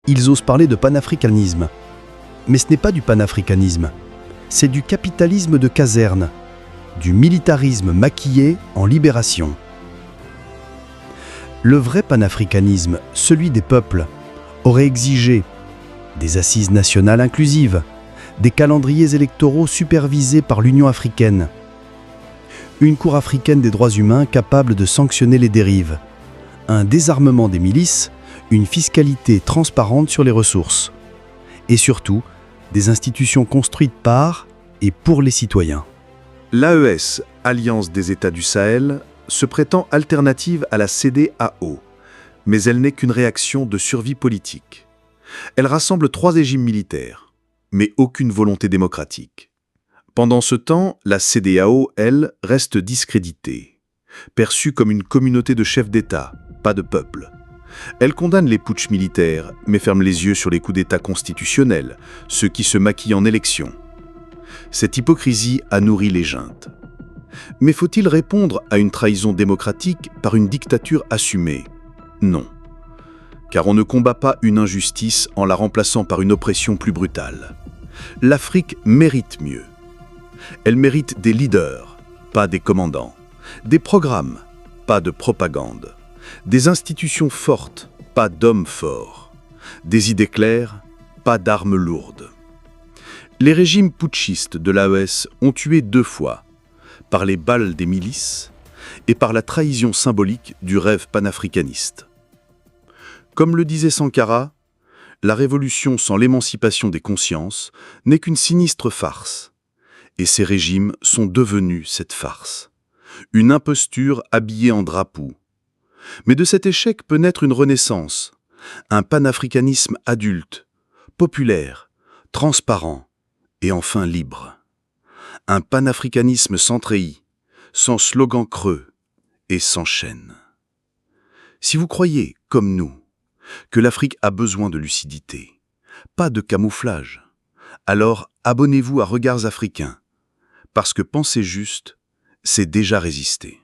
ils osent parler de panafricanisme. Mais ce n'est pas du panafricanisme, c'est du capitalisme de caserne, du militarisme maquillé en libération. Le vrai panafricanisme, celui des peuples, aurait exigé des assises nationales inclusives, des calendriers électoraux supervisés par l'Union africaine, une Cour africaine des droits humains capable de sanctionner les dérives, un désarmement des milices, une fiscalité transparente sur les ressources, et surtout, des institutions construites par et pour les citoyens. L'AES, Alliance des États du Sahel, se prétend alternative à la CEDEAO, mais elle n'est qu'une réaction de survie politique. Elle rassemble 3 régimes militaires, mais aucune volonté démocratique. Pendant ce temps, la CEDEAO, elle, reste discréditée, perçue comme une communauté de chefs d'État, pas de peuple. Elle condamne les putschs militaires, mais ferme les yeux sur les coups d'État constitutionnels, ceux qui se maquillent en élection. Cette hypocrisie a nourri les juntes. Mais faut-il répondre à une trahison démocratique par une dictature assumée? Non. Car on ne combat pas une injustice en la remplaçant par une oppression plus brutale. L'Afrique mérite mieux. Elle mérite des leaders, pas des commandants, des programmes, pas de propagande, des institutions fortes, pas d'hommes forts, des idées claires, pas d'armes lourdes. Les régimes putschistes de l'AES ont tué 2 fois, par les balles des milices et par la trahison symbolique du rêve panafricaniste. Comme le disait Sankara, la révolution sans l'émancipation des consciences n'est qu'une sinistre farce. Et ces régimes sont devenus cette farce. Une imposture habillée en drapeau. Mais de cet échec peut naître une renaissance, un panafricanisme adulte, populaire, transparent et enfin libre. Un panafricanisme sans treillis, sans slogan creux et sans chaîne. Si vous croyez, comme nous, que l'Afrique a besoin de lucidité, pas de camouflage, alors abonnez-vous à Regards africains, parce que penser juste, c'est déjà résister.